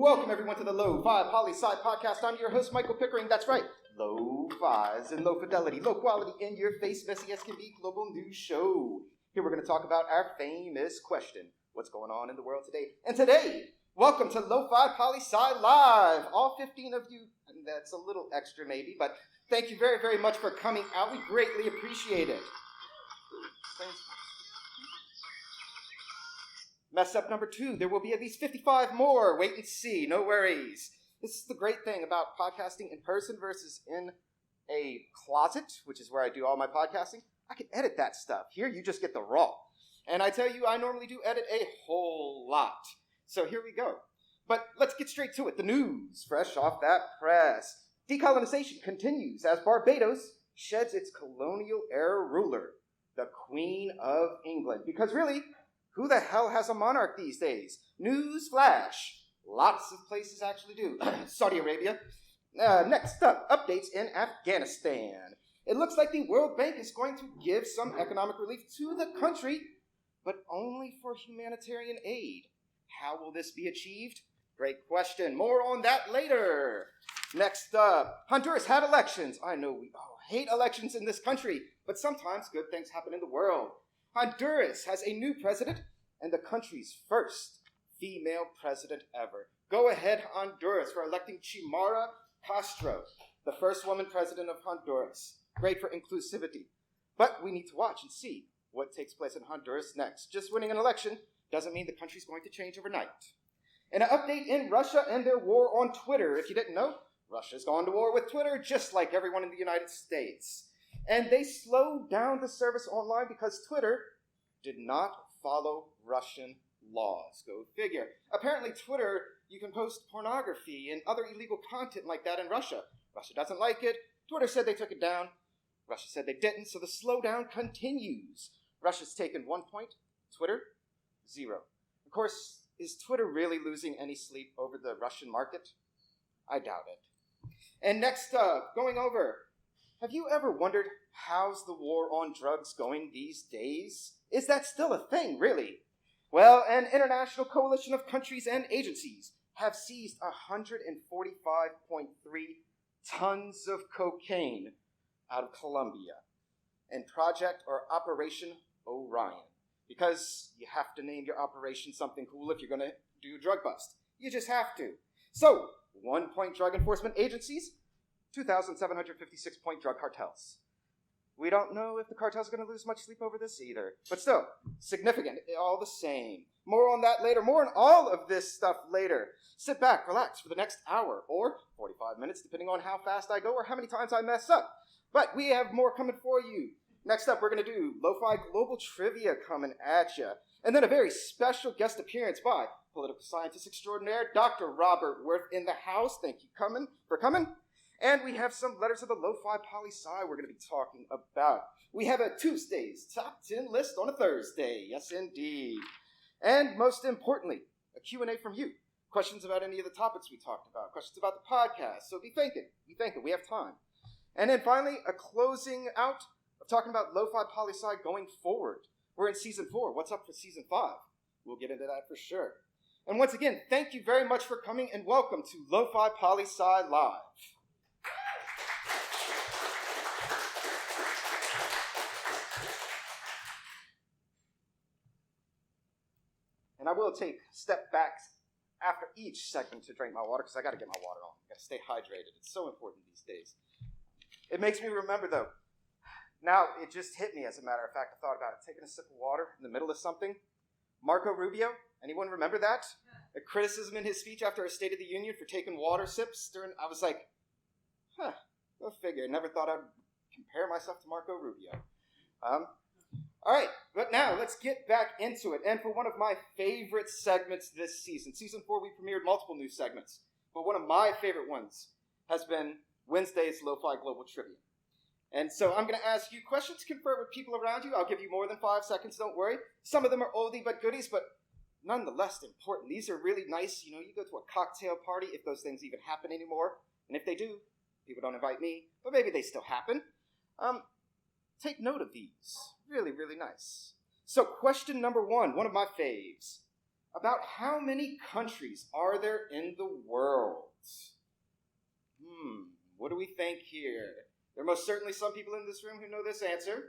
Welcome everyone to the Lofi Poli Sci podcast. I'm your host, Michael Pickering. That's right, low-fis and low fidelity, low quality, in your face, messy as can be, global news show. Here we're going to talk about our famous question: what's going on in the world today? And today, welcome to Lofi Poli Sci Live. All 15 of you, and that's a little extra maybe, but thank you very, very much for coming out. We greatly appreciate it. Mess up number 2. There will be at least 55 more. Wait and see. No worries. This is the great thing about podcasting in person versus in a closet, which is where I do all my podcasting. I can edit that stuff. Here, you just get the raw. And I tell you, I normally do edit a whole lot. So here we go. But let's get straight to it. The news, fresh off that press. Decolonization continues as Barbados sheds its colonial-era ruler, the Queen of England. Because really, who the hell has a monarch these days? News flash. Lots of places actually do. Saudi Arabia. Next up, updates in Afghanistan. It looks like the World Bank is going to give some economic relief to the country, but only for humanitarian aid. How will this be achieved? Great question. More on that later. Next up, Honduras had elections. I know we all hate elections in this country, but sometimes good things happen in the world. Honduras has a new president and the country's first female president ever. Go ahead, Honduras, for electing Xiomara Castro, the first woman president of Honduras. Great for inclusivity. But we need to watch and see what takes place in Honduras next. Just winning an election doesn't mean the country's going to change overnight. And an update in Russia and their war on Twitter. If you didn't know, Russia's gone to war with Twitter just like everyone in the United States. And they slowed down the service online because Twitter did not follow Russian laws. Go figure. Apparently, Twitter, you can post pornography and other illegal content like that in Russia. Russia doesn't like it. Twitter said they took it down. Russia said they didn't, so the slowdown continues. Russia's taken 1 point. Twitter, 0. Of course, is Twitter really losing any sleep over the Russian market? I doubt it. And next up, going over, have you ever wondered how's the war on drugs going these days? Is that still a thing, really? Well, an international coalition of countries and agencies have seized 145.3 tons of cocaine out of Colombia in Project or Operation Orion. Because you have to name your operation something cool if you're going to do a drug bust. You just have to. So, 1-point drug enforcement agencies, 2,756-point drug cartels. We don't know if the cartels are going to lose much sleep over this either. But still, significant, all the same. More on that later. More on all of this stuff later. Sit back, relax for the next hour, or 45 minutes, depending on how fast I go or how many times I mess up. But we have more coming for you. Next up, we're going to do Lo-Fi Global Trivia coming at you. And then a very special guest appearance by political scientist extraordinaire, Dr. Robert Worth in the house. Thank you for coming. And we have some letters of the Lofi Poli Sci we're going to be talking about. We have a Tuesday's Top 10 list on a Thursday. Yes, indeed. And most importantly, a Q&A from you. Questions about any of the topics we talked about. Questions about the podcast. So be thinking. We have time. And then finally, a closing out of talking about Lofi Poli Sci going forward. We're in Season 4. What's up for Season 5? We'll get into that for sure. And once again, thank you very much for coming and welcome to Lofi Poli Sci Live. And I will take step backs after each segment to drink my water because I got to get my water on. I got to stay hydrated. It's so important these days. It makes me remember, though. Now, it just hit me, as a matter of fact. I thought about it. Taking a sip of water in the middle of something. Marco Rubio, anyone remember that? A criticism in his speech after a State of the Union for taking water sips during. I was like, go figure. Never thought I'd compare myself to Marco Rubio. All right, but now let's get back into it. And for one of my favorite segments this season, Season 4, we premiered multiple new segments, but one of my favorite ones has been Wednesday's Lo-Fi Global Trivia. And so I'm going to ask you questions, confer with people around you. I'll give you more than 5 seconds, don't worry. Some of them are oldie but goodies, but nonetheless important. These are really nice. You know, you go to a cocktail party, if those things even happen anymore. And if they do, people don't invite me, but maybe they still happen. Take note of these. Really, really nice. So question number 1, one of my faves. About how many countries are there in the world? What do we think here? There are most certainly some people in this room who know this answer.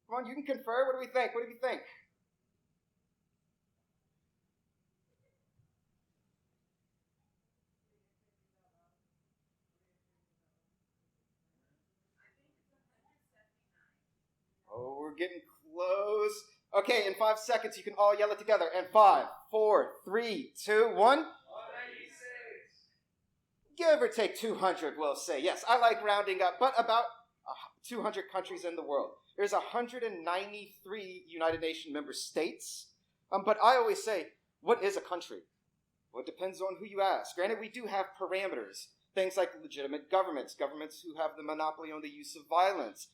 Come on, you can confer. What do we think? What do you think? Oh, we're getting close. Okay, in 5 seconds, you can all yell it together. And 5, 4, 3, 2, 1. 196. Give or take 200, we'll say. Yes, I like rounding up, but about 200 countries in the world. There's 193 United Nations member states. But I always say, what is a country? Well, it depends on who you ask. Granted, we do have parameters. Things like legitimate governments, governments who have the monopoly on the use of violence,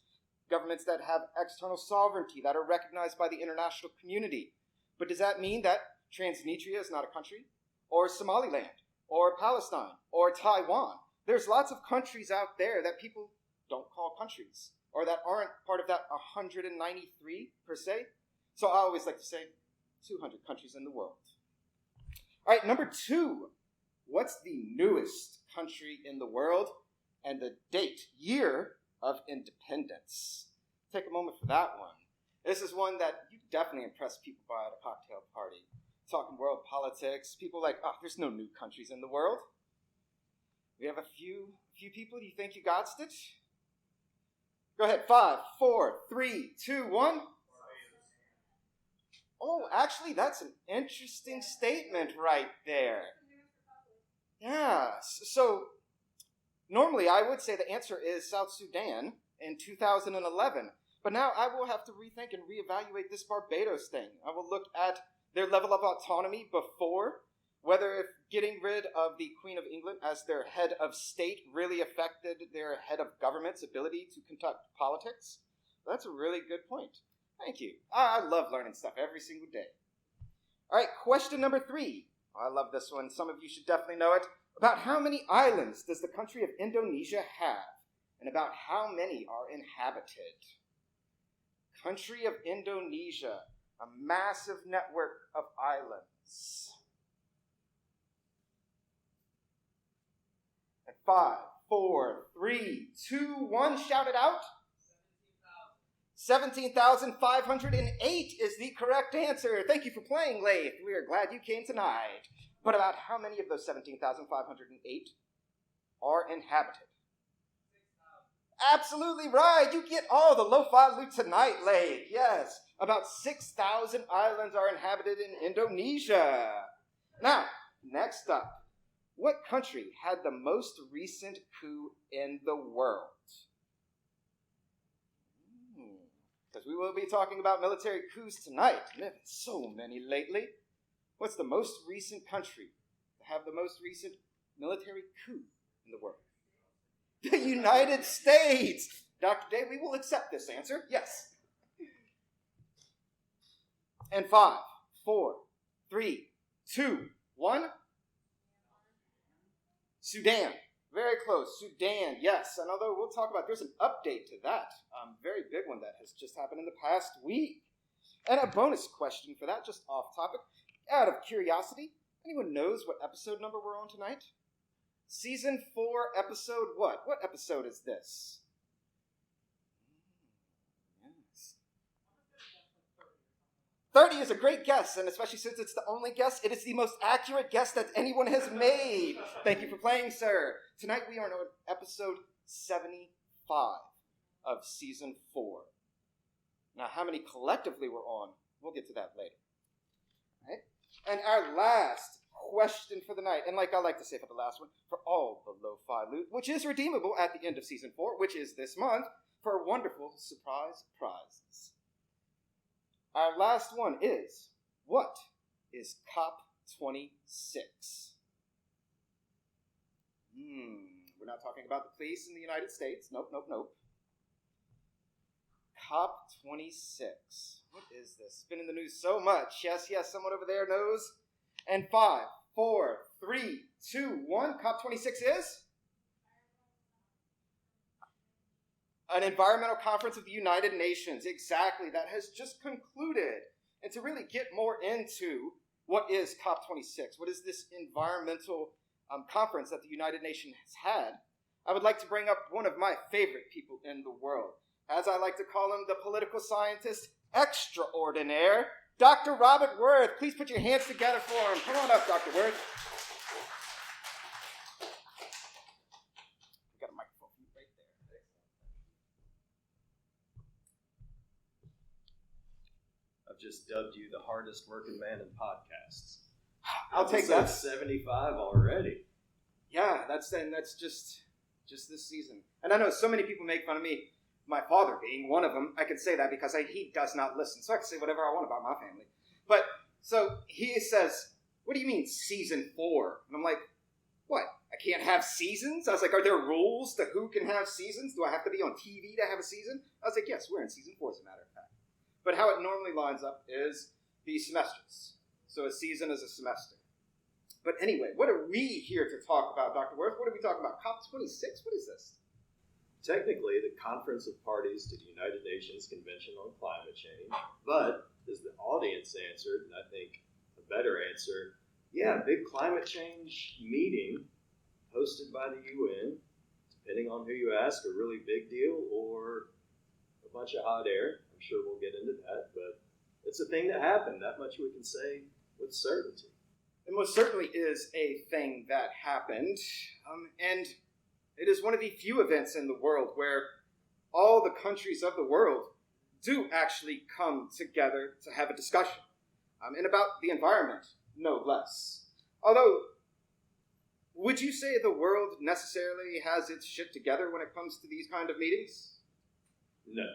governments that have external sovereignty, that are recognized by the international community. But does that mean that Transnistria is not a country? Or Somaliland? Or Palestine? Or Taiwan? There's lots of countries out there that people don't call countries, or that aren't part of that 193 per se. So I always like to say 200 countries in the world. All right, number 2. What's the newest country in the world? And the date, year of independence. Take a moment for that one. This is one that you definitely impress people by at a cocktail party. Talking world politics, people like, oh, there's no new countries in the world. We have a few people. Do you think you got it? Go ahead. 5, 4, 3, 2, 1. Oh, actually, that's an interesting statement right there. Yeah. So normally I would say the answer is South Sudan in 2011. But now I will have to rethink and reevaluate this Barbados thing. I will look at their level of autonomy before, whether if getting rid of the Queen of England as their head of state really affected their head of government's ability to conduct politics. That's a really good point. Thank you. I love learning stuff every single day. All right, question number 3. I love this one. Some of you should definitely know it. About how many islands does the country of Indonesia have? And about how many are inhabited? Country of Indonesia, a massive network of islands. And 5, 4, 3, 2, 1, shout it out. 17,508 is the correct answer. Thank you for playing, Lope. We are glad you came tonight. But about how many of those 17,508 are inhabited? 6,000. Absolutely right. You get all the Lofi loot tonight, Lope. Yes. About 6,000 islands are inhabited in Indonesia. Now, next up. What country had the most recent coup in the world? Because we will be talking about military coups tonight. There have been so many lately. What's the most recent country to have the most recent military coup in the world? The United States! Dr. Day, we will accept this answer. Yes. And 5, 4, 3, 2, 1. Sudan. Very close. Sudan, yes. And although we'll talk about, there's an update to that. Very big one that has just happened in the past week. And a bonus question for that, just off topic. Out of curiosity, anyone knows what episode number we're on tonight? Season 4, episode what? What episode is this? Yes. 30 is a great guess, and especially since it's the only guess, it is the most accurate guess that anyone has made. Thank you for playing, sir. Tonight we are on episode 75 of season 4. Now, how many collectively we're on, we'll get to that later. All right? And our last question for the night, and like I like to say for the last one, for all the Lo-Fi loot, which is redeemable at the end of season 4, which is this month, for wonderful surprise prizes. Our last one is, what is COP26? We're not talking about the police in the United States. Nope. COP26. What is this? It's been in the news so much. Yes, someone over there knows. And 5, 4, 3, 2, 1. COP26 is? An environmental conference of the United Nations. Exactly. That has just concluded. And to really get more into what is COP26? What is this environmental conference that the United Nations has had? I would like to bring up one of my favorite people in the world. As I like to call him, the political scientist extraordinaire, Dr. Robert Worth. Please put your hands together for him. Come on up, Dr. Worth. I've got a microphone for you right there. I've just dubbed you the hardest working man in podcasts. I'll take that. 75 already. Yeah, that's just this season. And I know so many people make fun of me, my father being one of them. I can say that because he does not listen, so I can say whatever I want about my family. But, so he says, what do you mean season 4? And I'm like, what? I can't have seasons? I was like, are there rules to who can have seasons? Do I have to be on TV to have a season? I was like, yes, we're in season 4 as a matter of fact. But how it normally lines up is the semesters. So a season is a semester. But anyway, what are we here to talk about, Dr. Worth? What are we talking about? COP26? What is this? Technically, the Conference of Parties to the United Nations Convention on Climate Change. But, as the audience answered, and I think a better answer, yeah, big climate change meeting hosted by the UN, depending on who you ask, a really big deal or a bunch of hot air. I'm sure we'll get into that, but it's a thing that happened. That much we can say with certainty. It most certainly is a thing that happened, and it is one of the few events in the world where all the countries of the world do actually come together to have a discussion, and about the environment, no less. Although, would you say the world necessarily has its shit together when it comes to these kind of meetings? No.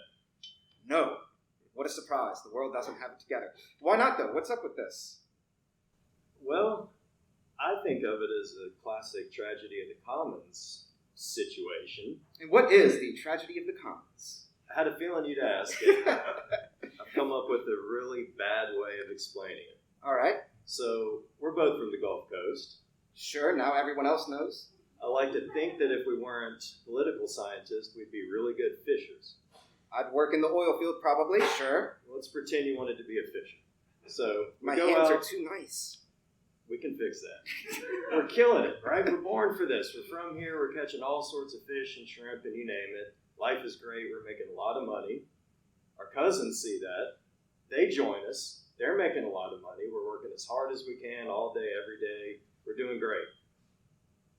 No. What a surprise. The world doesn't have it together. Why not, though? What's up with this? Well, I think of it as a classic tragedy of the commons situation. And what is the tragedy of the commons? I had a feeling you'd ask. I've come up with a really bad way of explaining it. All right. So, we're both from the Gulf Coast. Sure, now everyone else knows. I like to think that if we weren't political scientists, we'd be really good fishers. I'd work in the oil field probably, sure. Let's pretend you wanted to be a fisher. So, my hands are too nice. We can fix that. We're killing it, right? We're born for this. We're from here. We're catching all sorts of fish and shrimp and you name it. Life is great. We're making a lot of money. Our cousins see that. They join us. They're making a lot of money. We're working as hard as we can all day, every day. We're doing great.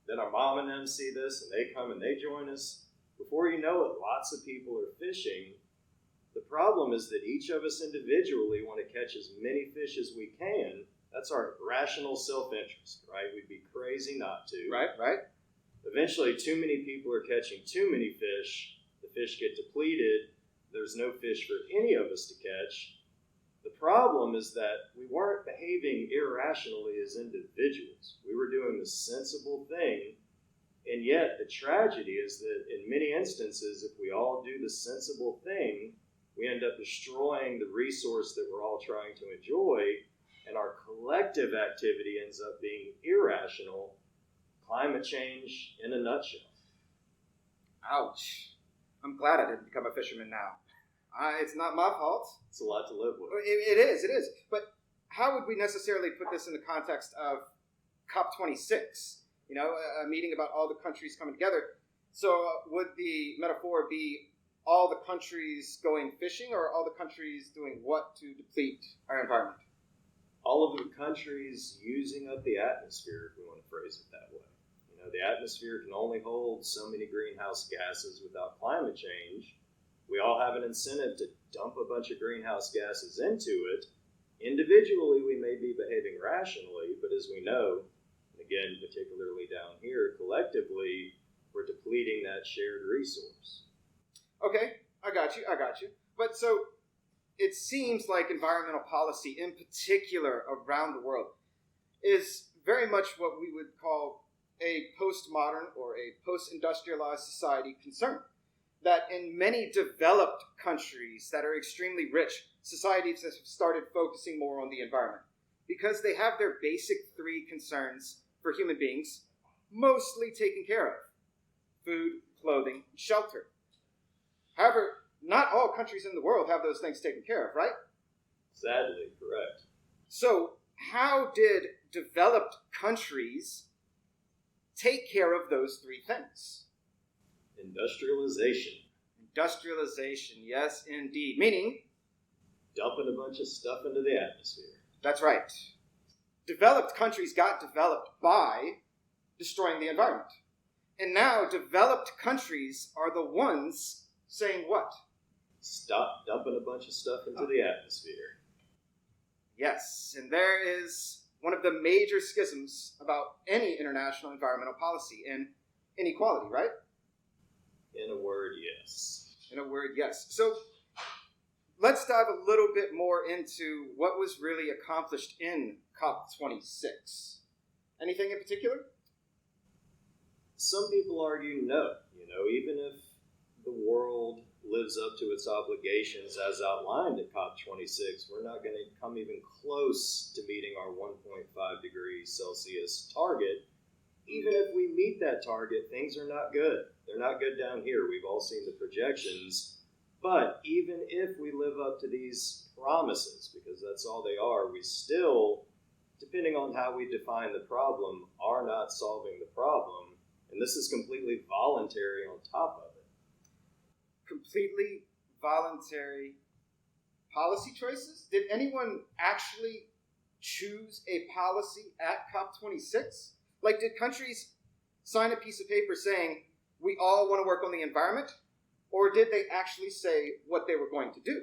Then our mom and them see this and they come and they join us. Before you know it, lots of people are fishing. The problem is that each of us individually want to catch as many fish as we can. That's our rational self-interest, right? We'd be crazy not to. Right. Eventually, too many people are catching too many fish. The fish get depleted. There's no fish for any of us to catch. The problem is that we weren't behaving irrationally as individuals. We were doing the sensible thing. And yet, the tragedy is that in many instances, if we all do the sensible thing, we end up destroying the resource that we're all trying to enjoy. And our collective activity ends up being irrational. Climate change in a nutshell. Ouch. I'm glad I didn't become a fisherman now. It's not my fault. It's a lot to live with. It is. But how would we necessarily put this in the context of COP26? You know, a meeting about all the countries coming together. So would the metaphor be all the countries going fishing or all the countries doing what to deplete our environment? All of the countries using up the atmosphere, if we want to phrase it that way. You know, the atmosphere can only hold so many greenhouse gases without climate change. We all have an incentive to dump a bunch of greenhouse gases into it. Individually, we may be behaving rationally, but as we know, again, particularly down here, collectively, we're depleting that shared resource. Okay, I got you. But so, it seems like environmental policy, in particular around the world, is very much what we would call a postmodern or a post-industrialized society concern. That in many developed countries that are extremely rich, societies have started focusing more on the environment because they have their basic 3 concerns for human beings mostly taken care of: food, clothing, and shelter. However, not all countries in the world have those things taken care of, right? Sadly, correct. So, how did developed countries take care of those three things? Industrialization. Industrialization, yes, indeed. Meaning, dumping a bunch of stuff into the atmosphere. That's right. Developed countries got developed by destroying the environment. And now developed countries are the ones saying what? Stop dumping a bunch of stuff into the atmosphere. Yes, and there is one of the major schisms about any international environmental policy and inequality, right? In a word, yes. In a word, yes. So let's dive a little bit more into what was really accomplished in COP26. Anything in particular? Some people argue no. Even if the world lives up to its obligations as outlined at COP26, we're not going to come even close to meeting our 1.5 degrees Celsius target. Even if we meet that target, things are not good. They're not good down here. We've all seen the projections. But even if we live up to these promises, because that's all they are, we still, depending on how we define the problem, are not solving the problem. And this is completely voluntary on top of it. Completely voluntary policy choices? Did anyone actually choose a policy at COP26? Like, did countries sign a piece of paper saying, we all want to work on the environment? Or did they actually say what they were going to do?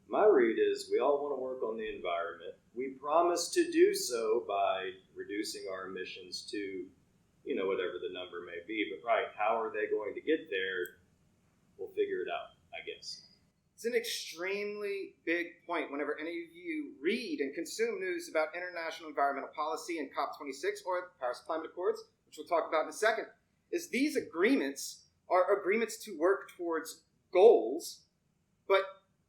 My read is we all want to work on the environment. We promise to do so by reducing our emissions to, whatever the number may be. But how are they going to get there? We'll figure it out, I guess. It's an extremely big point whenever any of you read and consume news about international environmental policy and COP26 or the Paris Climate Accords, which we'll talk about in a second, is these agreements are agreements to work towards goals, but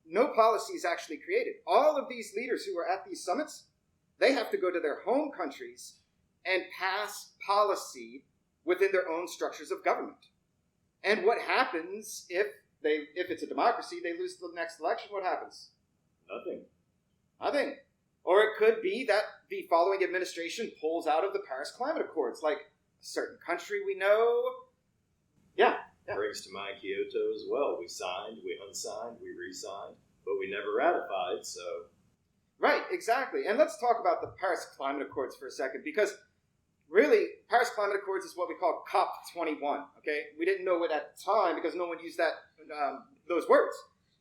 no policy is actually created. All of these leaders who are at these summits, they have to go to their home countries and pass policy within their own structures of government. And what happens if it's a democracy, they lose the next election? What happens? Nothing. Or it could be that the following administration pulls out of the Paris Climate Accords, like a certain country we know. Yeah. Brings to mind Kyoto as well. We signed, we unsigned, we re-signed, but we never ratified, so... Right, exactly. And let's talk about the Paris Climate Accords for a second, because really, Paris Climate Accords is what we call COP21, okay? We didn't know it at the time because no one used those words.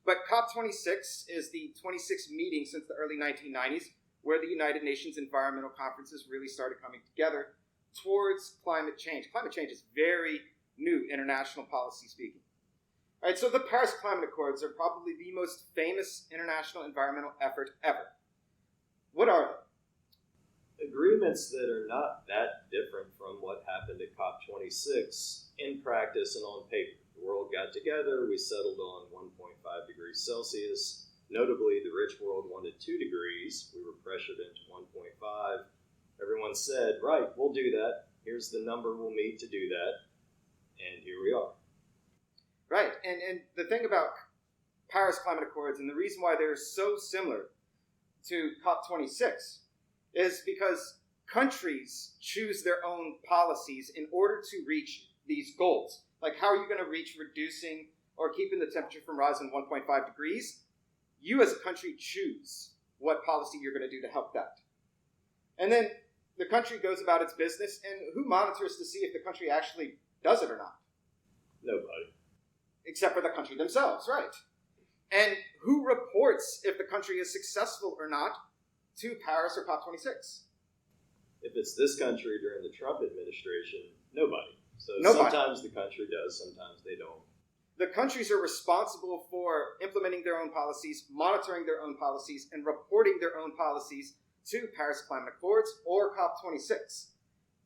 But COP26 is the 26th meeting since the early 1990s where the United Nations environmental conferences really started coming together towards climate change. Climate change is very new international policy speaking. All right, so the Paris Climate Accords are probably the most famous international environmental effort ever. What are they? Agreements that are not that different from what happened at COP26 in practice and on paper. The world got together, we settled on 1.5 degrees Celsius. Notably, the rich world wanted 2 degrees. We were pressured into 1.5. Everyone said, right, we'll do that. Here's the number we'll meet to do that. And here we are. Right, and the thing about Paris Climate Accords and the reason why they're so similar to COP26 is because countries choose their own policies in order to reach these goals. Like, how are you going to reach reducing or keeping the temperature from rising 1.5 degrees? You as a country choose what policy you're going to do to help that. And then the country goes about its business, and who monitors to see if the country actually does it or not? Nobody. Except for the country themselves, right? And who reports if the country is successful or not to Paris or COP26? If it's this country during the Trump administration, nobody. So Nobody. Sometimes the country does, sometimes they don't. The countries are responsible for implementing their own policies, monitoring their own policies, and reporting their own policies to Paris Climate Accords or COP26.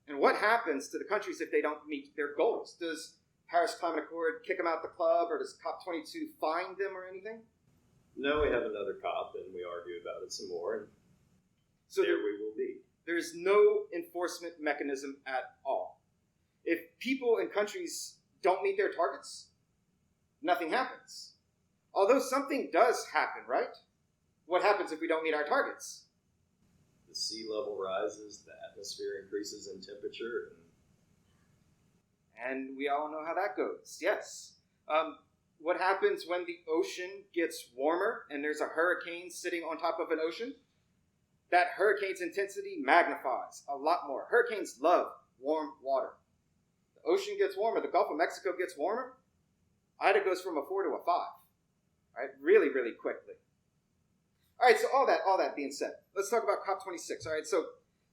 And what happens to the countries if they don't meet their goals? Does Paris Climate Accord kick them out the club, or does COP22 fine them or anything? No, we have another COP, and we argue about it some more, and so there we will be. There is no enforcement mechanism at all. If people and countries don't meet their targets, nothing happens. Although something does happen, right? What happens if we don't meet our targets? the sea level rises, the atmosphere increases in temperature. And we all know how that goes, yes. What happens when the ocean gets warmer and there's a hurricane sitting on top of an ocean? That hurricane's intensity magnifies a lot more. Hurricanes love warm water. The ocean gets warmer, the Gulf of Mexico gets warmer, Ida goes from a 4 to a 5, right? Really, really quickly. All right, so all that being said, let's talk about COP26. All right, so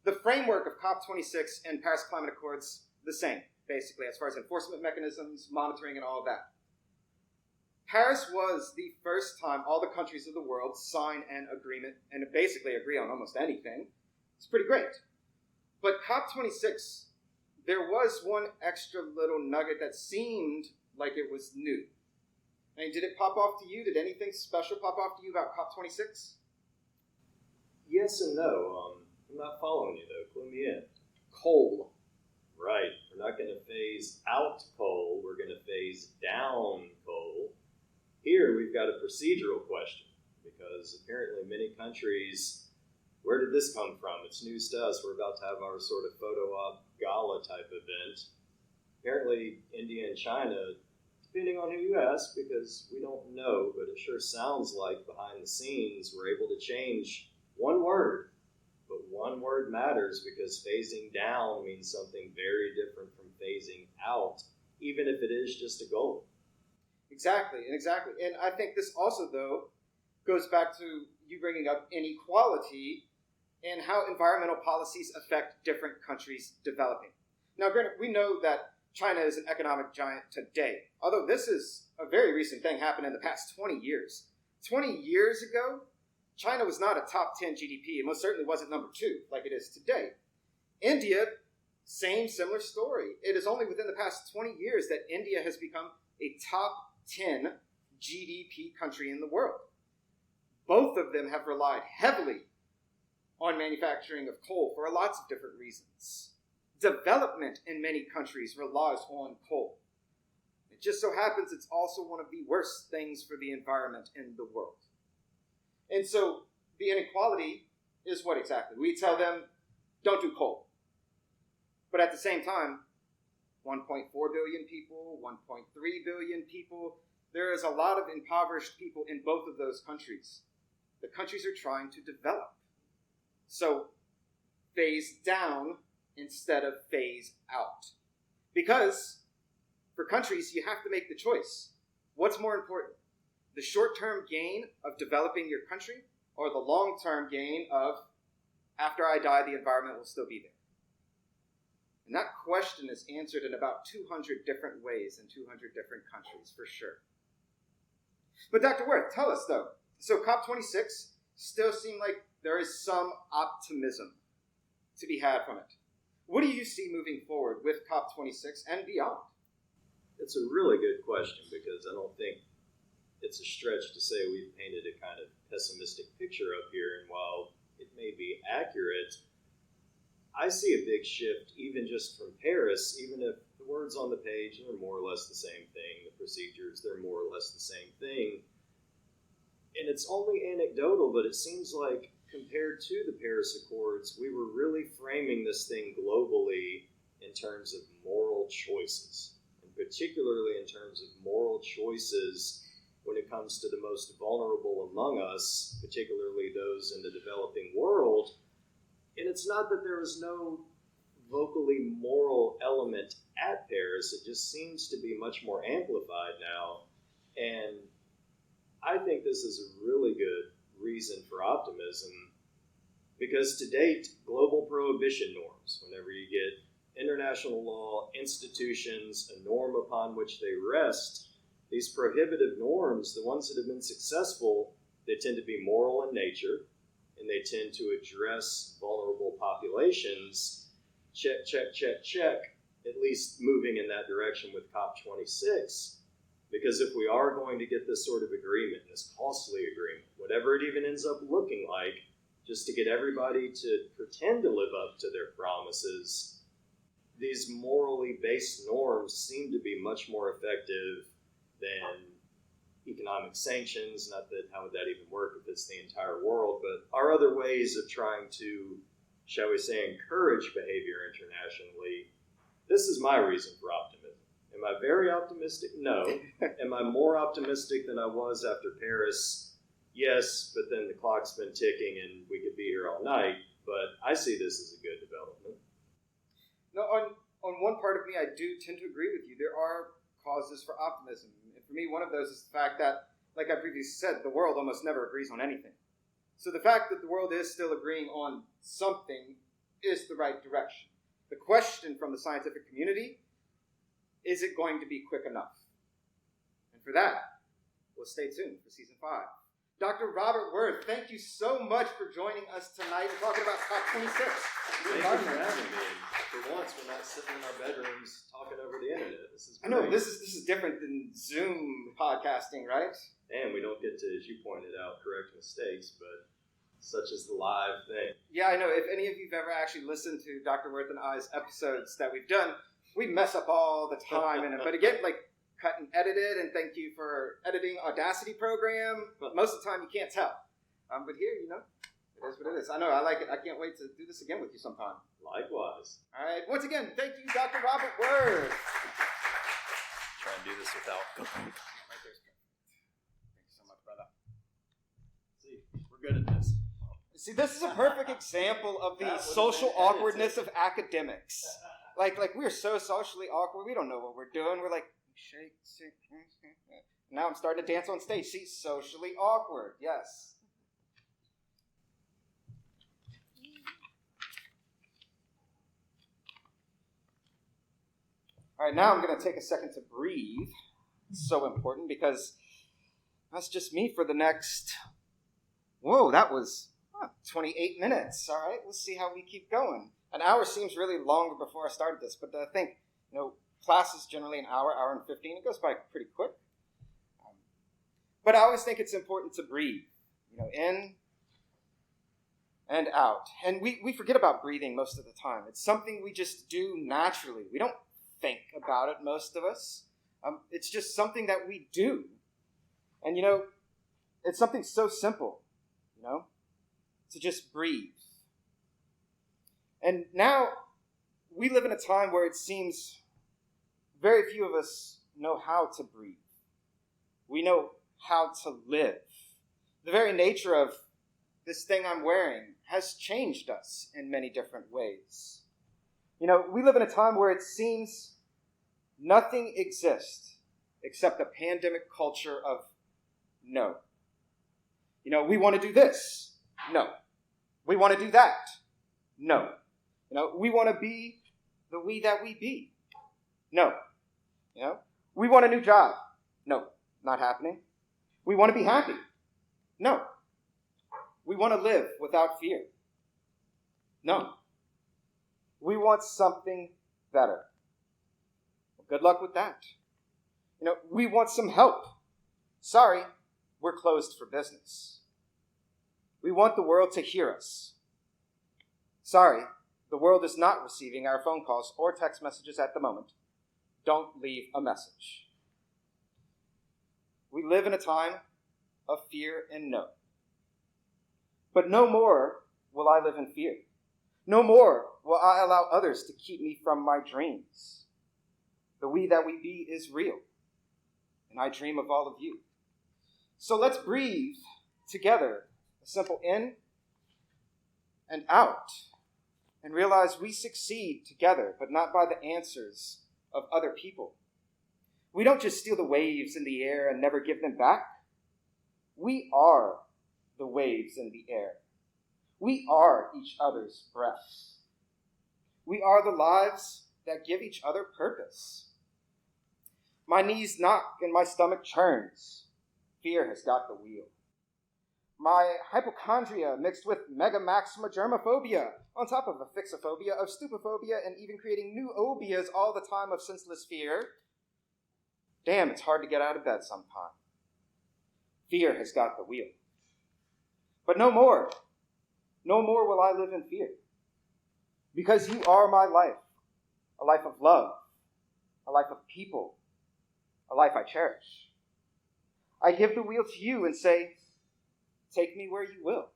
the framework of COP26 and Paris Climate Accords, the same, basically, as far as enforcement mechanisms, monitoring, and all of that. Paris was the first time all the countries of the world sign an agreement and basically agree on almost anything. It's pretty great. But COP26, there was one extra little nugget that seemed like it was new. I mean, did it pop off to you? Did anything special pop off to you about COP26? Yes and no. I'm not following you, though. Clue me in. Coal. Right. We're not going to phase out coal. We're going to phase down coal. Here, we've got a procedural question, because apparently many countries, where did this come from? It's news to us. We're about to have our sort of photo op gala type event. Apparently, India and China, depending on who you ask, because we don't know, but it sure sounds like behind the scenes, we're able to change one word. But one word matters, because phasing down means something very different from phasing out, even if it is just a goal. Exactly. And I think this also, though, goes back to you bringing up inequality and how environmental policies affect different countries developing. Now, granted, we know that China is an economic giant today, although this is a very recent thing happened in the past 20 years. 20 years ago, China was not a top 10 GDP. It most certainly wasn't number 2 like it is today. India, similar story. It is only within the past 20 years that India has become a top 10 GDP country in the world. Both of them have relied heavily on manufacturing of coal for lots of different reasons. Development in many countries relies on coal. It just so happens it's also one of the worst things for the environment in the world. And so the inequality is what exactly? We tell them, don't do coal. But at the same time, 1.4 billion people, 1.3 billion people. There is a lot of impoverished people in both of those countries. The countries are trying to develop. So phase down instead of phase out. Because for countries, you have to make the choice. What's more important? The short-term gain of developing your country, or the long-term gain of, after I die, the environment will still be there? And that question is answered in about 200 different ways in 200 different countries, for sure. But Dr. Worth, tell us, though. So COP26 still seems like there is some optimism to be had from it. What do you see moving forward with COP26 and beyond? It's a really good question, because I don't think it's a stretch to say we've painted a kind of pessimistic picture up here, and while it may be accurate, I see a big shift even just from Paris, even if the words on the page are more or less the same thing, the procedures, they're more or less the same thing. And it's only anecdotal, but it seems like compared to the Paris Accords, we were really framing this thing globally in terms of moral choices, and particularly in terms of moral choices when it comes to the most vulnerable among us, particularly those in the developing world. And it's not that there was no vocally moral element at Paris, it just seems to be much more amplified now. And I think this is a really good reason for optimism, because to date, global prohibition norms, whenever you get international law, institutions, a norm upon which they rest, these prohibitive norms, the ones that have been successful, they tend to be moral in nature, and they tend to address vulnerable populations. Check, check, check, check, at least moving in that direction with COP26. Because if we are going to get this sort of agreement, this costly agreement, whatever it even ends up looking like, just to get everybody to pretend to live up to their promises, these morally based norms seem to be much more effective than economic sanctions. Not that, how would that even work if it's the entire world, but our other ways of trying to shall we say, encourage behavior internationally, this is my reason for optimism. Am I very optimistic? No. Am I more optimistic than I was after Paris? Yes, but then the clock's been ticking and we could be here all night. But I see this as a good development. No, on one part of me, I do tend to agree with you. There are causes for optimism. And for me, one of those is the fact that, like I previously said, the world almost never agrees on anything. So the fact that the world is still agreeing on something is the right direction. The question from the scientific community, is it going to be quick enough? And for that, we'll stay tuned for Season 5. Dr. Robert Worth, thank you so much for joining us tonight and talking about COP26. Thank you for having me. For once, we're not sitting in our bedrooms talking over the internet. This is great. I know, this is different than Zoom podcasting, right? And we don't get to, as you pointed out, correct mistakes, but such is the live thing. Yeah, I know. If any of you've ever actually listened to Dr. Worth and I's episodes that we've done, we mess up all the time in it. But again, like, cut and edited, and thank you for editing Audacity program. Most of the time, you can't tell. But here, it is what it is. I know, I like it. I can't wait to do this again with you sometime. Likewise. All right. Once again, thank you, Dr. Robert Worth. Try and do this without. Right there's perfect. Thank you so much, brother. See, we're good at this. See, this is a perfect example of the social awkwardness of academics. Like we're so socially awkward. We don't know what we're doing. We're like, shake. Now I'm starting to dance on stage. See, socially awkward. Yes. All right, now I'm going to take a second to breathe. It's so important because that's just me for the next, that was 28 minutes. All right, let's see how we keep going. An hour seems really longer before I started this, but I think, class is generally an hour and 15. It goes by pretty quick. But I always think it's important to breathe, in and out. And we forget about breathing most of the time. It's something we just do naturally. We don't think about it, most of us. It's just something that we do. And, it's something so simple, to just breathe. And now we live in a time where it seems very few of us know how to breathe. We know how to live. The very nature of this thing I'm wearing has changed us in many different ways. We live in a time where it seems nothing exists except a pandemic culture of no. We want to do this. No. We want to do that. No. We want to be the we that we be. No. We want a new job. No, not happening. We want to be happy. No. We want to live without fear. No. We want something better. Well, good luck with that. We want some help. Sorry, we're closed for business. We want the world to hear us. Sorry, the world is not receiving our phone calls or text messages at the moment. Don't leave a message. We live in a time of fear and no. But no more will I live in fear. No more will I allow others to keep me from my dreams. The we that we be is real, and I dream of all of you. So let's breathe together a simple in and out, and realize we succeed together, but not by the answers of other people. We don't just steal the waves in the air and never give them back. We are the waves in the air. We are each other's breaths. We are the lives that give each other purpose. My knees knock and my stomach churns. Fear has got the wheel. My hypochondria mixed with megamaxima germophobia, on top of a fixophobia of stupophobia and even creating new obias all the time of senseless fear. Damn, it's hard to get out of bed sometime. Fear has got the wheel. But no more. No more will I live in fear. Because you are my life. A life of love. A life of people. A life I cherish. I give the wheel to you and say, take me where you will.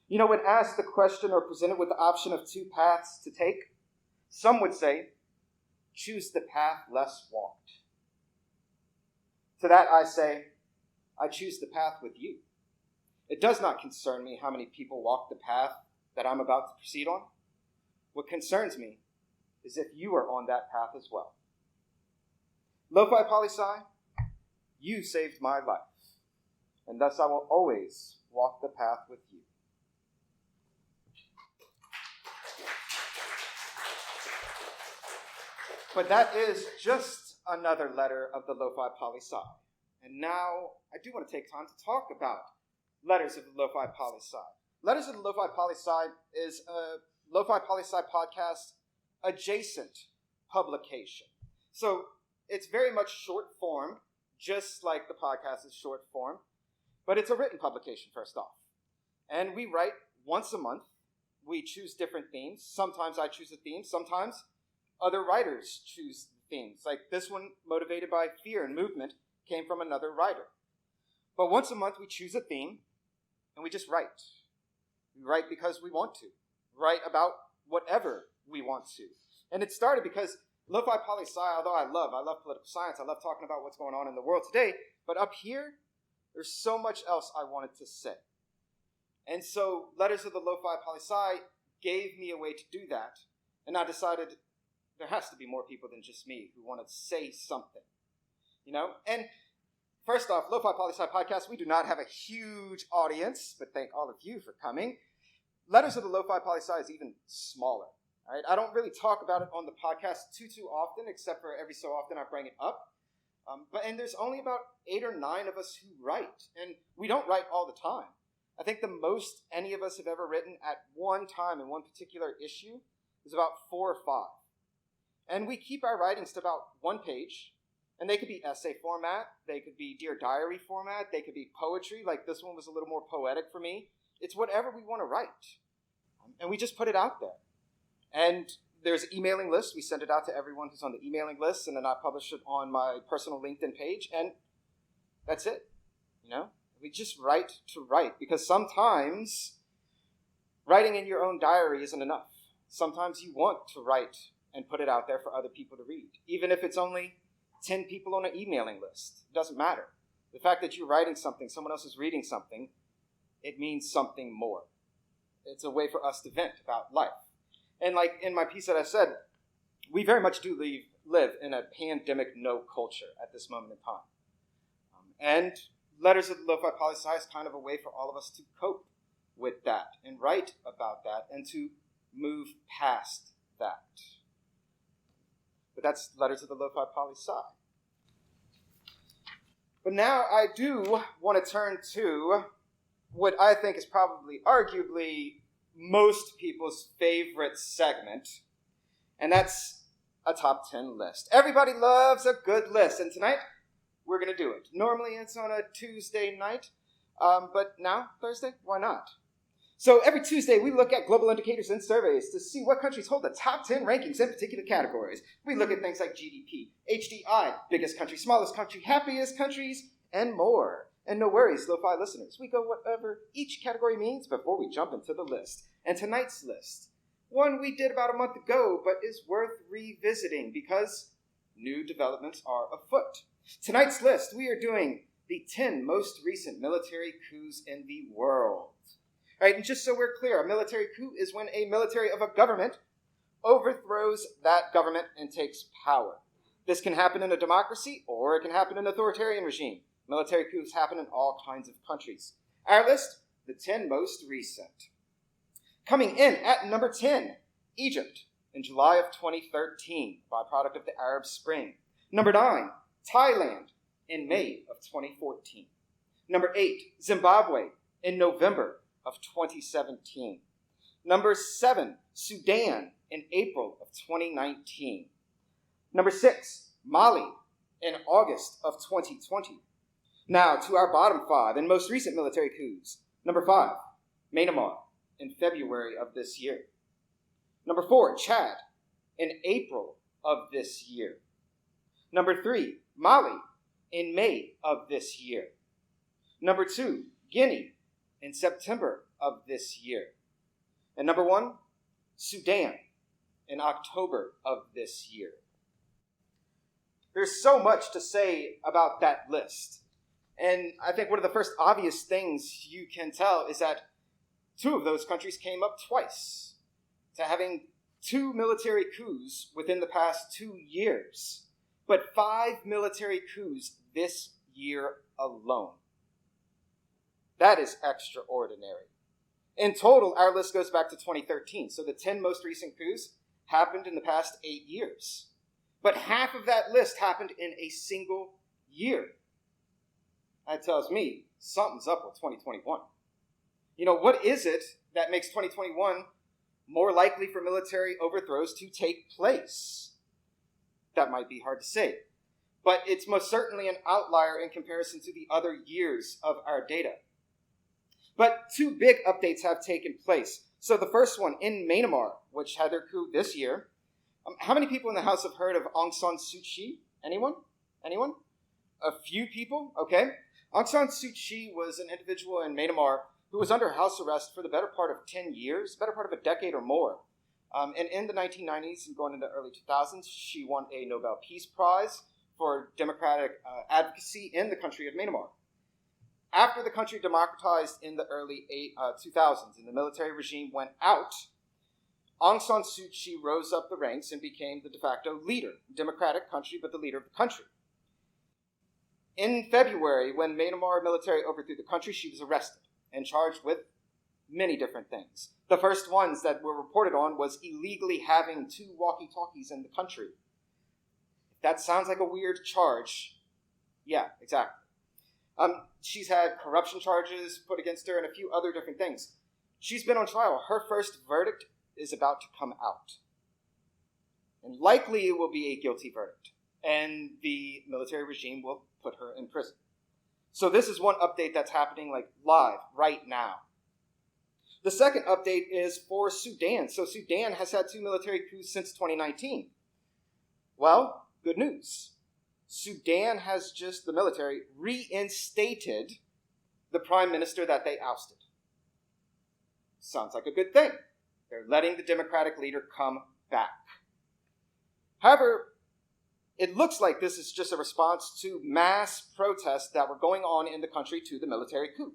You know, when asked the question or presented with the option of two paths to take, some would say, choose the path less walked. To that I say, I choose the path with you. It does not concern me how many people walk the path that I'm about to proceed on. What concerns me is if you are on that path as well. Lofi Poli Sci, you saved my life, and thus I will always walk the path with you. But that is just another letter of the Lofi Poli Sci. And now I do want to take time to talk about Letters of the Lofi Poli Sci. Letters of the Lofi Poli Sci is a Lofi Poli Sci podcast adjacent publication. So it's very much short form, just like the podcast is short form, but it's a written publication first off. And we write once a month. We choose different themes. Sometimes I choose a theme. Sometimes other writers choose themes. Like this one, motivated by fear and movement, came from another writer. But once a month we choose a theme and we just write. We write because we want to. Write about whatever we want to. And it started because Lofi Poli Sci, although I love political science, I love talking about what's going on in the world today, but up here, there's so much else I wanted to say. And so Letters of the Lofi Poli Sci gave me a way to do that, and I decided there has to be more people than just me who want to say something, you know? And first off, Lofi Poli Sci podcast, we do not have a huge audience, but thank all of you for coming. Letters of the Lofi Poli Sci is even smaller. All right? I don't really talk about it on the podcast too often, except for every so often I bring it up. And there's only about 8 or 9 of us who write, and we don't write all the time. I think the most any of us have ever written at one time in one particular issue is about 4 or 5. And we keep our writings to about 1 page, and they could be essay format, they could be Dear Diary format, they could be poetry, like this one was a little more poetic for me. It's whatever we want to write. And we just put it out there. And there's an emailing list. We send it out to everyone who's on the emailing list, and then I publish it on my personal LinkedIn page, and that's it. You know? We just write to write, because sometimes writing in your own diary isn't enough. Sometimes you want to write and put it out there for other people to read. Even if it's only 10 people on an emailing list, it doesn't matter. The fact that you're writing something, someone else is reading something, it means something more. It's a way for us to vent about life. And like in my piece that I said, we very much do live in a pandemic no culture at this moment in time. And Letters of the Lofi Poli Sci is kind of a way for all of us to cope with that and write about that and to move past that. But that's Letters of the Lofi Poli Sci. But now I do want to turn to what I think is probably, arguably, most people's favorite segment, and that's a top 10 list. Everybody loves a good list, and tonight we're going to do it. Normally it's on a Tuesday night, but now, Thursday, why not? So every Tuesday we look at global indicators and surveys to see what countries hold the top 10 rankings in particular categories. We look at things like GDP, HDI, biggest country, smallest country, happiest countries, and more. And no worries, Lo-Fi listeners, we go whatever each category means before we jump into the list. And tonight's list, one we did about a month ago, but is worth revisiting because new developments are afoot. Tonight's list, we are doing the 10 most recent military coups in the world. All right, and just so we're clear, a military coup is when a military of a government overthrows that government and takes power. This can happen in a democracy or it can happen in an authoritarian regime. Military coups happen in all kinds of countries. Our list, the 10 most recent. Coming in at number 10, Egypt, in July of 2013, byproduct of the Arab Spring. Number 9, Thailand, in May of 2014. Number 8, Zimbabwe, in November of 2017. Number 7, Sudan, in April of 2019. Number 6, Mali, in August of 2020. Now to our bottom 5 and most recent military coups. Number 5, Myanmar, in February of this year. Number 4, Chad, in April of this year. Number 3, Mali, in May of this year. Number 2, Guinea, in September of this year. And number 1, Sudan in October of this year. There's so much to say about that list. And I think one of the first obvious things you can tell is that 2 of those countries came up twice to having 2 military coups within the past 2 years, but 5 military coups this year alone. That is extraordinary. In total, our list goes back to 2013, so the 10 most recent coups happened in the past 8 years. But half of that list happened in a single year. That tells me something's up with 2021. What is it that makes 2021 more likely for military overthrows to take place? That might be hard to say, but it's most certainly an outlier in comparison to the other years of our data. But 2 big updates have taken place. So the first one in Myanmar, which had their coup this year. How many people in the House have heard of Aung San Suu Kyi? Anyone? A few people? Okay. Aung San Suu Kyi was an individual in Myanmar who was under house arrest for the better part of 10 years, better part of a decade or more. And in the 1990s and going into the early 2000s, she won a Nobel Peace Prize for democratic advocacy in the country of Myanmar. After the country democratized in the early 2000s and the military regime went out, Aung San Suu Kyi rose up the ranks and became the de facto leader, democratic country, but the leader of the country. In February, when Myanmar military overthrew the country, she was arrested and charged with many different things. The first ones that were reported on was illegally having 2 walkie-talkies in the country. If that sounds like a weird charge, yeah, exactly. She's had corruption charges put against her and a few other different things. She's been on trial. Her first verdict is about to come out. And likely it will be a guilty verdict. And the military regime will put her in prison. So this is one update that's happening live right now. The second update is for Sudan. So Sudan has had 2 military coups since 2019. Well, good news. Sudan has the military, reinstated the prime minister that they ousted. Sounds like a good thing. They're letting the democratic leader come back. However, it looks like this is just a response to mass protests that were going on in the country to the military coup.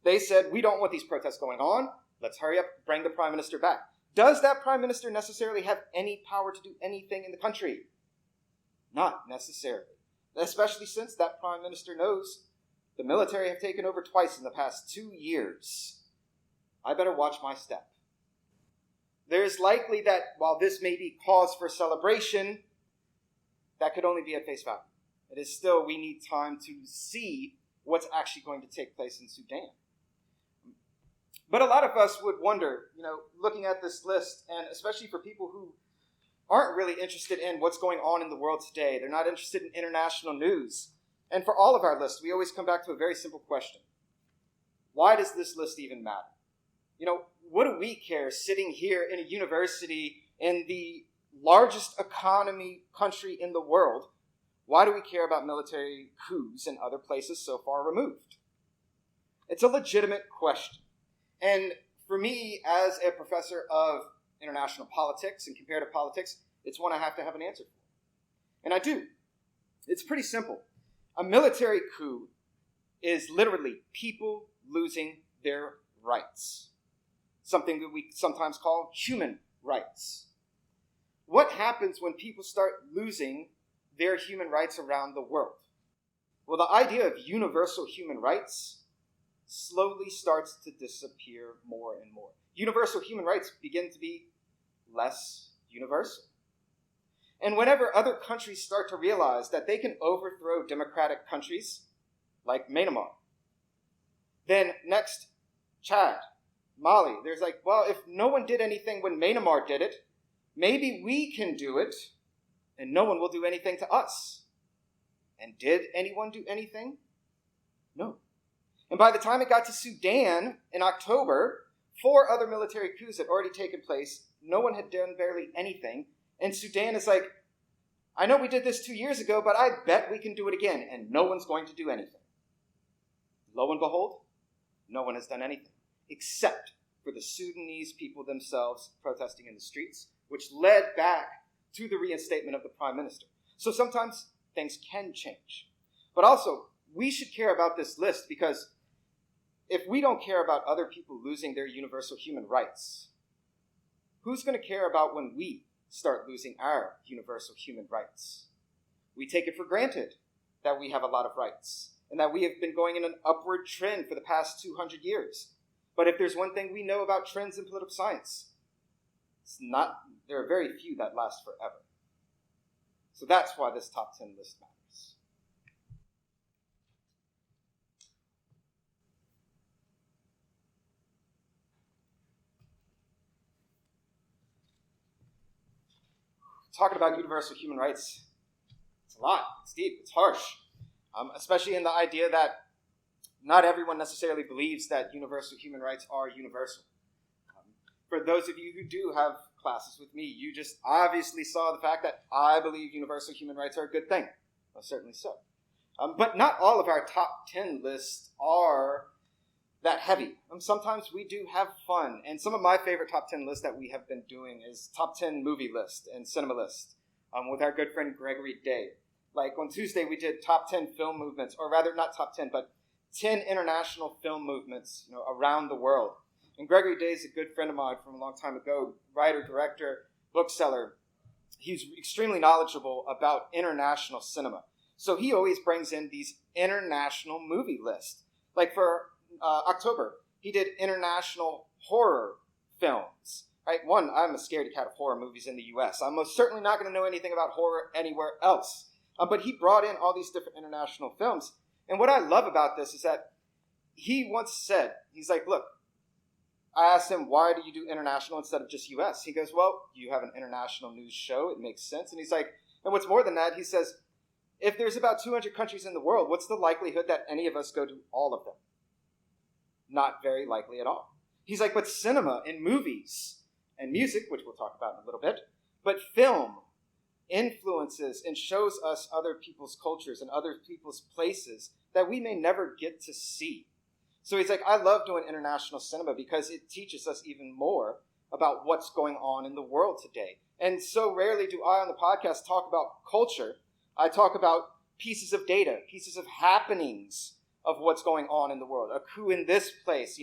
They said, we don't want these protests going on. Let's hurry up, bring the prime minister back. Does that prime minister necessarily have any power to do anything in the country? Not necessarily. Especially since that prime minister knows the military have taken over twice in the past 2 years. I better watch my step. There is likely that while this may be cause for celebration, that could only be at face value. It is still, we need time to see what's actually going to take place in Sudan. But a lot of us would wonder, looking at this list, and especially for people who aren't really interested in what's going on in the world today. They're not interested in international news. And for all of our lists, we always come back to a very simple question. Why does this list even matter? What do we care sitting here in a university in the largest economy country in the world? Why do we care about military coups in other places so far removed? It's a legitimate question. And for me, as a professor of international politics and comparative politics, it's one I have to have an answer for. And I do. It's pretty simple. A military coup is literally people losing their rights. Something that we sometimes call human rights. What happens when people start losing their human rights around the world? Well, the idea of universal human rights slowly starts to disappear more and more. Universal human rights begin to be less universal. And whenever other countries start to realize that they can overthrow democratic countries like Myanmar, then next, Chad, Mali, there's if no one did anything when Myanmar did it, maybe we can do it, and no one will do anything to us. And did anyone do anything? No. And by the time it got to Sudan in October, 4 other military coups had already taken place. No one had done barely anything. And Sudan is I know we did this 2 years ago, but I bet we can do it again. And no one's going to do anything. Lo and behold, no one has done anything. except for the Sudanese people themselves protesting in the streets, which led back to the reinstatement of the prime minister. So sometimes things can change. But also, we should care about this list because if we don't care about other people losing their universal human rights, who's going to care about when we start losing our universal human rights? We take it for granted that we have a lot of rights and that we have been going in an upward trend for the past 200 years. But if there's one thing we know about trends in political science, there are very few that last forever. So that's why this top 10 list matters. Talking about universal human rights, it's a lot, it's deep, it's harsh, especially in the idea that not everyone necessarily believes that universal human rights are universal. For those of you who do have classes with me, you just obviously saw the fact that I believe universal human rights are a good thing. Well, certainly so. But not all of our top 10 lists are that heavy. Sometimes we do have fun. And some of my favorite top 10 lists that we have been doing is top 10 movie list and cinema list with our good friend Gregory Day. Like on Tuesday, we did top 10 film movements, or rather not top 10, but 10 international film movements around the world. And Gregory Day is a good friend of mine from a long time ago, writer, director, bookseller. He's extremely knowledgeable about international cinema. So he always brings in these international movie lists. Like for October, he did international horror films. Right? One, I'm a scaredy cat of horror movies in the U.S. I'm most certainly not going to know anything about horror anywhere else. But he brought in all these different international films. And what I love about this is that he once said, he's like, look, I asked him, why do you do international instead of just U.S.? He goes, well, you have an international news show. It makes sense. And he's like, and what's more than that, he says, if there's about 200 countries in the world, what's the likelihood that any of us go to all of them? Not very likely at all. He's like, but cinema and movies and music, which we'll talk about in a little bit, but film influences and shows us other people's cultures and other people's places that we may never get to see. So he's like, I love doing international cinema because it teaches us even more about what's going on in the world today. And so rarely do I on the podcast talk about culture. I talk about pieces of data, pieces of happenings of what's going on in the world. A coup in this place,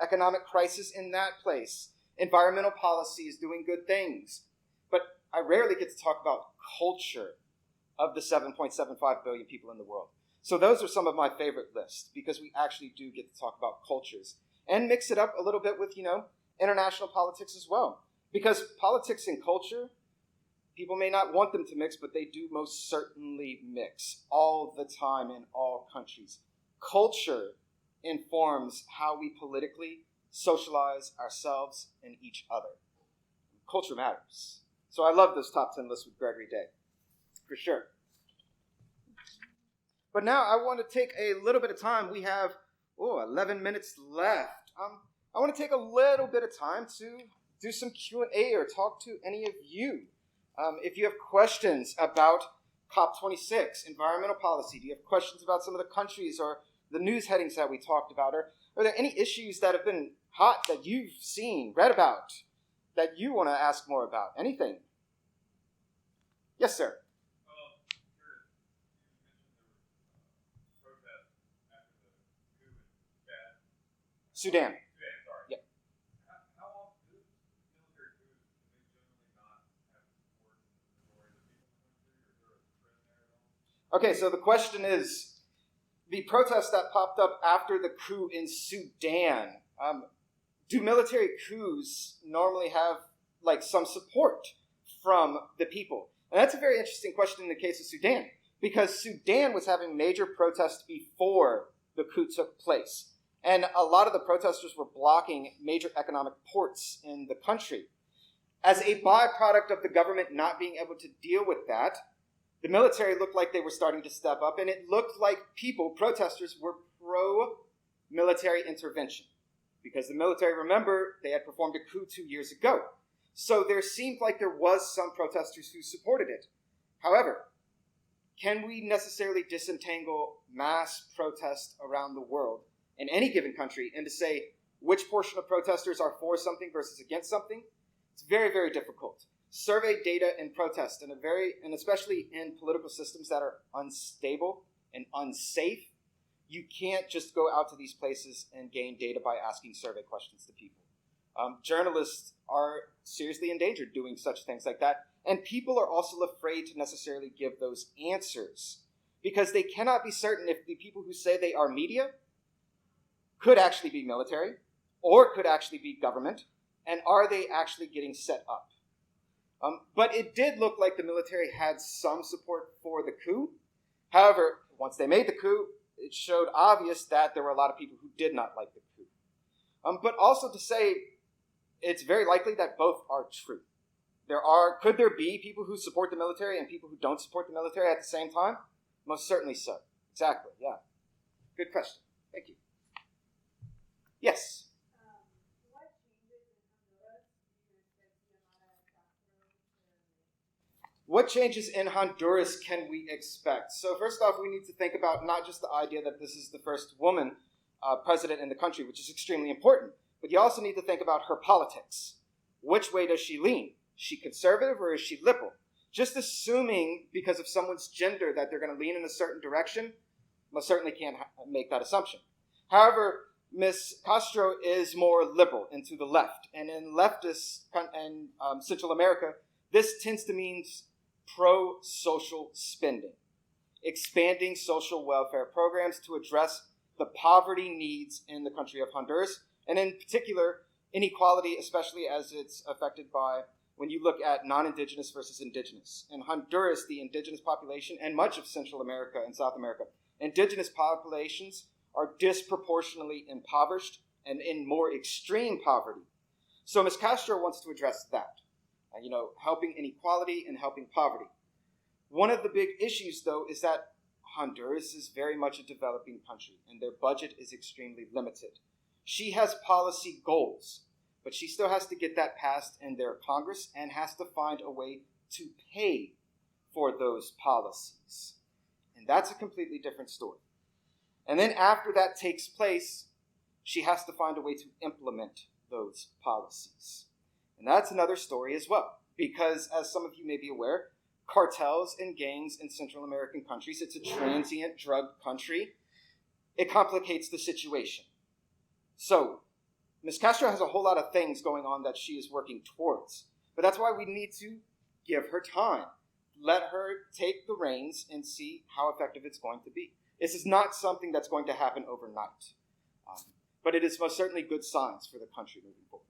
economic crisis in that place, environmental policies doing good things. But I rarely get to talk about culture of the 7.75 billion people in the world. So those are some of my favorite lists because we actually do get to talk about cultures and mix it up a little bit with, international politics as well. Because politics and culture, people may not want them to mix, but they do most certainly mix all the time in all countries. Culture informs how we politically socialize ourselves and each other. Culture matters. So I love this top 10 list with Gregory Day, for sure. But now I want to take a little bit of time. We have 11 minutes left. I want to take a little bit of time to do some Q&A or talk to any of you. If you have questions about COP26, environmental policy, do you have questions about some of the countries or the news headings that we talked about? Or are there any issues that have been hot that you've seen, read about, that you want to ask more about? Anything? Yes, sir. Sudan. Yeah. How often do military coups generally not have support from the majority of the people in the country, or is there a trend there at all? Okay, so the question is, the protests that popped up after the coup in Sudan, do military coups normally have some support from the people? And that's a very interesting question in the case of Sudan, because Sudan was having major protests before the coup took place. And a lot of the protesters were blocking major economic ports in the country. As a byproduct of the government not being able to deal with that, the military looked like they were starting to step up, and it looked like protesters were pro-military intervention. Because the military, remember, they had performed a coup 2 years ago. So there seemed like there was some protesters who supported it. However, can we necessarily disentangle mass protest around the world in any given country and to say which portion of protesters are for something versus against something, it's very, very difficult. Survey data in protest, and especially in political systems that are unstable and unsafe, you can't just go out to these places and gain data by asking survey questions to people. Journalists are seriously endangered doing such things like that, and people are also afraid to necessarily give those answers because they cannot be certain if the people who say they are media could actually be military or could actually be government, and are they actually getting set up? But it did look like the military had some support for the coup. However, once they made the coup, it showed obvious that there were a lot of people who did not like the coup. But also to say, it's very likely that both are true. Could there be people who support the military and people who don't support the military at the same time? Most certainly so. Exactly, yeah. Good question. Thank you. Yes? What changes in Honduras can we expect? So first off, we need to think about not just the idea that this is the first woman president in the country, which is extremely important, but you also need to think about her politics. Which way does she lean? Is she conservative or is she liberal? Just assuming because of someone's gender that they're going to lean in a certain direction, most certainly can't make that assumption. However, Ms. Castro is more liberal and to the left. And in leftist and Central America, this tends to mean pro-social spending, expanding social welfare programs to address the poverty needs in the country of Honduras, and in particular, inequality, especially as it's affected by when you look at non-indigenous versus indigenous. In Honduras, the indigenous population, and much of Central America and South America, indigenous populations are disproportionately impoverished and in more extreme poverty. So Ms. Castro wants to address that. Helping inequality and helping poverty. One of the big issues, though, is that Honduras is very much a developing country, and their budget is extremely limited. She has policy goals, but she still has to get that passed in their Congress and has to find a way to pay for those policies. And that's a completely different story. And then after that takes place, she has to find a way to implement those policies. And that's another story as well, because as some of you may be aware, cartels and gangs in Central American countries, it's a transient drug country. It complicates the situation. So, Ms. Castro has a whole lot of things going on that she is working towards. But that's why we need to give her time. Let her take the reins and see how effective it's going to be. This is not something that's going to happen overnight. But it is most certainly good signs for the country moving forward.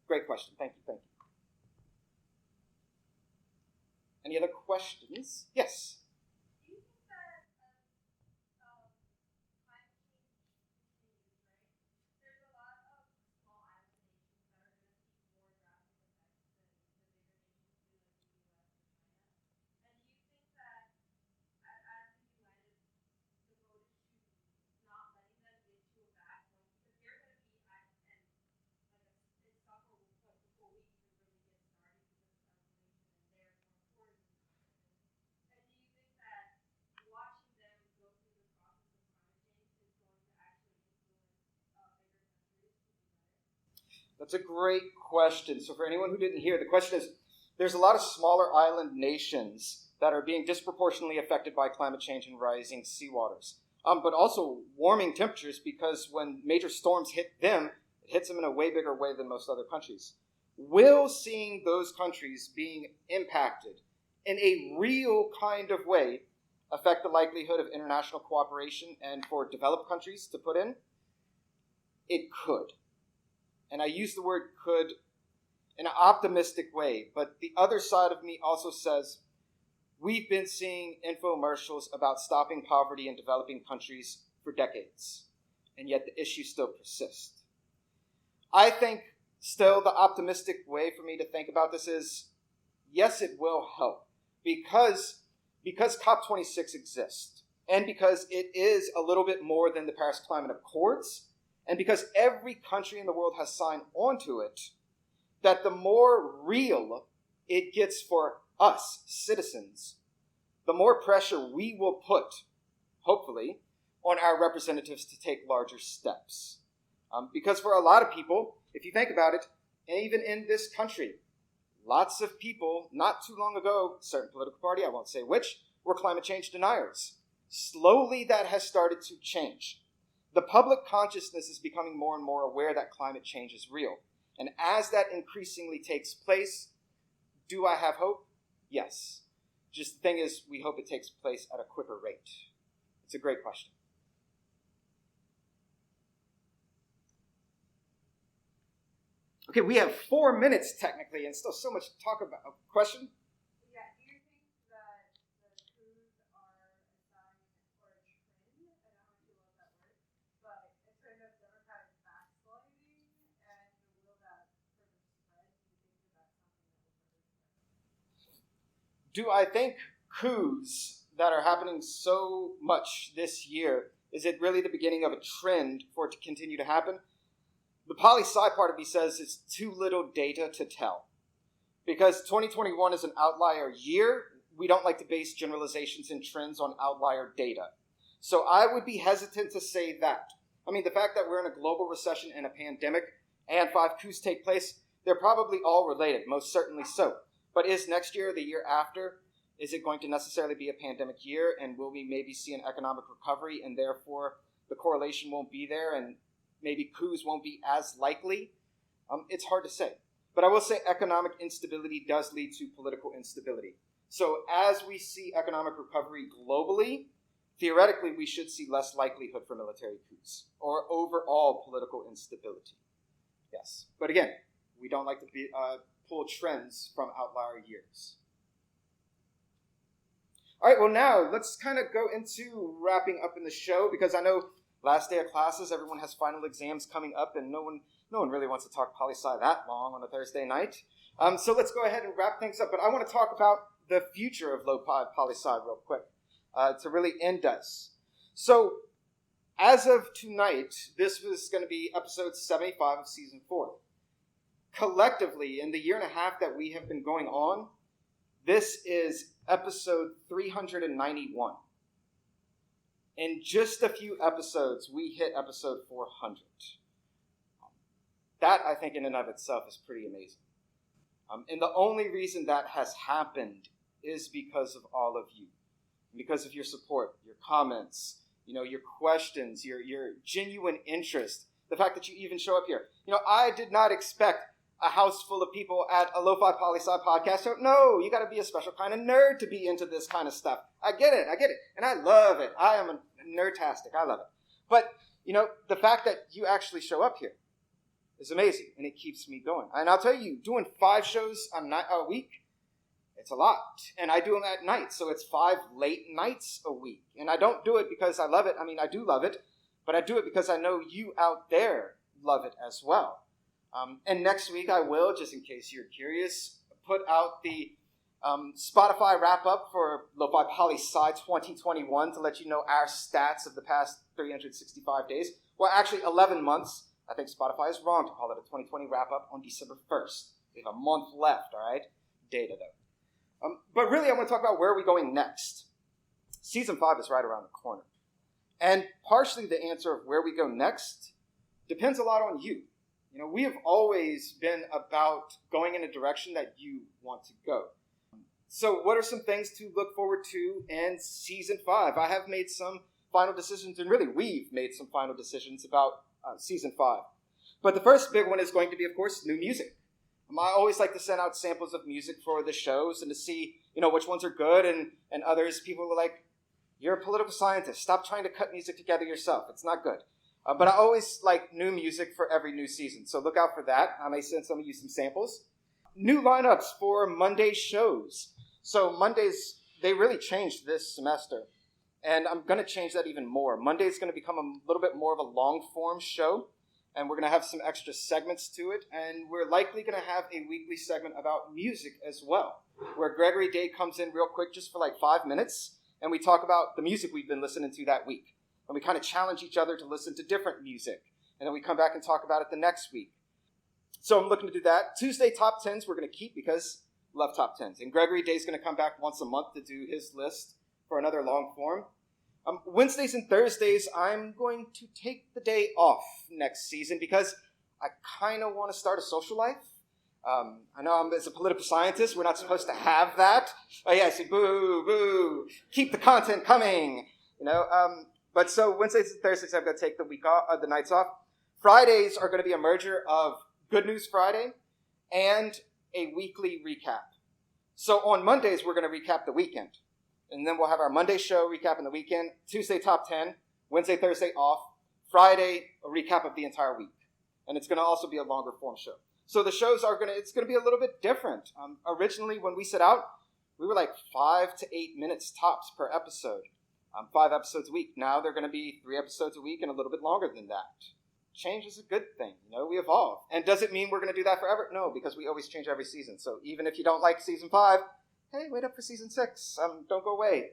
Great question. Thank you. Any other questions? Yes? Do you think that climate change continues, right? There's a lot of small island nations that are going to see more drastic effects than the bigger nations do, like the US or China. And do you think that as the United, the vote is to not letting them get to a bad point because they're going to be at and like it's suffer before we even really get started because of escalation and they're more important. And do you think that watching them go through the process of climate change is going to actually influence bigger countries to do better? That's a great question. So for anyone who didn't hear, the question is, there's a lot of smaller island nations that are being disproportionately affected by climate change and rising seawaters. But also warming temperatures because when major storms hit them, it hits them in a way bigger way than most other countries. Will seeing those countries being impacted in a real kind of way affect the likelihood of international cooperation and for developed countries to put in? It could. And I use the word could in an optimistic way, but the other side of me also says we've been seeing infomercials about stopping poverty in developing countries for decades, and yet the issues still persist. I think still the optimistic way for me to think about this is, yes, it will help because COP26 exists, and because it is a little bit more than the Paris Climate Accords, and because every country in the world has signed onto it, that the more real it gets for us, citizens, the more pressure we will put, hopefully, on our representatives to take larger steps. Because for a lot of people, if you think about it, and even in this country, lots of people, not too long ago, a certain political party, I won't say which, were climate change deniers. Slowly that has started to change. The public consciousness is becoming more and more aware that climate change is real. And as that increasingly takes place, do I have hope? Yes. Just the thing is, we hope it takes place at a quicker rate. It's a great question. Okay, we have 4 minutes technically, and still so much to talk about. Question? Yeah, do you think that the coups are a sign or a trend? I don't know if you love that word, but a trend of democratic backsliding, and will that sort of spread? Do you think that that's something that will further spread? Do I think coups that are happening so much this year, is it really the beginning of a trend for it to continue to happen? The Poli Sci part of me says it's too little data to tell. Because 2021 is an outlier year, we don't like to base generalizations and trends on outlier data. So I would be hesitant to say that. I mean, the fact that we're in a global recession and a pandemic and 5 coups take place, they're probably all related, most certainly so. But is next year, the year after, is it going to necessarily be a pandemic year? And will we maybe see an economic recovery and therefore the correlation won't be there and maybe coups won't be as likely? It's hard to say. But I will say economic instability does lead to political instability. So as we see economic recovery globally, theoretically we should see less likelihood for military coups or overall political instability. Yes. But again, we don't like to pull trends from outlier years. All right, well now let's kind of go into wrapping up in the show, because I know last day of classes, everyone has final exams coming up, and no one really wants to talk poli-sci that long on a Thursday night. So let's go ahead and wrap things up. But I want to talk about the future of Lofi Poli Sci real quick to really end us. So as of tonight, this was going to be episode 75 of season 4. Collectively, in the year and a half that we have been going on, this is episode 391. In just a few episodes, we hit episode 400. That, I think, in and of itself is pretty amazing. And the only reason that has happened is because of all of you. Because of your support, your comments, your questions, your genuine interest. The fact that you even show up here. I did not expect a house full of people at a Lofi Poli Sci podcast show. No, you got to be a special kind of nerd to be into this kind of stuff. I get it. And I love it. I am a nerdtastic. I love it. But, the fact that you actually show up here is amazing, and it keeps me going. And I'll tell you, doing 5 shows a week, it's a lot. And I do them at night, so it's 5 late nights a week. And I don't do it because I love it. I mean, I do love it, but I do it because I know you out there love it as well. And next week I will, just in case you're curious, put out the Spotify wrap-up for Lofi Poli Sci 2021 to let you know our stats of the past 365 days. Well, actually 11 months. I think Spotify is wrong to call it a 2020 wrap-up on December 1st. We have a month left, all right? Data, though. But really, I want to talk about where are we going next. Season 5 is right around the corner. And partially the answer of where we go next depends a lot on you. We have always been about going in a direction that you want to go. So what are some things to look forward to in Season 5? I have made some final decisions, and really we've made some final decisions about Season 5. But the first big one is going to be, of course, new music. I always like to send out samples of music for the shows and to see, which ones are good, and others, people are like, you're a political scientist. Stop trying to cut music together yourself. It's not good. But I always like new music for every new season, so look out for that. I may send some of you some samples. New lineups for Monday shows. So Mondays, they really changed this semester, and I'm going to change that even more. Monday's going to become a little bit more of a long-form show, and we're going to have some extra segments to it, and we're likely going to have a weekly segment about music as well, where Gregory Day comes in real quick just for like 5 minutes, and we talk about the music we've been listening to that week. And we kind of challenge each other to listen to different music. And then we come back and talk about it the next week. So I'm looking to do that. Tuesday top 10s we're going to keep because love top 10s. And Gregory Day's going to come back once a month to do his list for another long form. Wednesdays and Thursdays, I'm going to take the day off next season because I kind of want to start a social life. I know as a political scientist, we're not supposed to have that. Oh yeah, I see, boo, boo, keep the content coming, But so Wednesdays and Thursdays, I've got to take the nights off. Fridays are going to be a merger of Good News Friday and a weekly recap. So on Mondays, we're going to recap the weekend. And then we'll have our Monday show recapping the weekend, Tuesday top 10, Wednesday, Thursday off, Friday a recap of the entire week. And it's going to also be a longer form show. So the shows it's going to be a little bit different. Originally, when we set out, we were like 5 to 8 minutes tops per episode. 5 episodes a week. Now they're going to be 3 episodes a week and a little bit longer than that. Change is a good thing. We evolve. And does it mean we're going to do that forever? No, because we always change every season. So even if you don't like season 5, hey, wait up for season 6. Don't go away.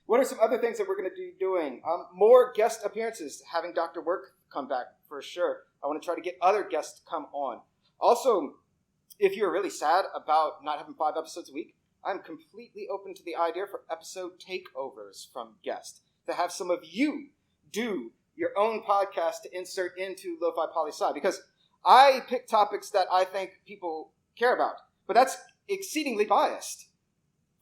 What are some other things that we're going to be doing? More guest appearances, having Dr. Work come back for sure. I want to try to get other guests to come on. Also, if you're really sad about not having 5 episodes a week, I'm completely open to the idea for episode takeovers from guests, to have some of you do your own podcast to insert into Lofi Poli Sci, because I pick topics that I think people care about, but that's exceedingly biased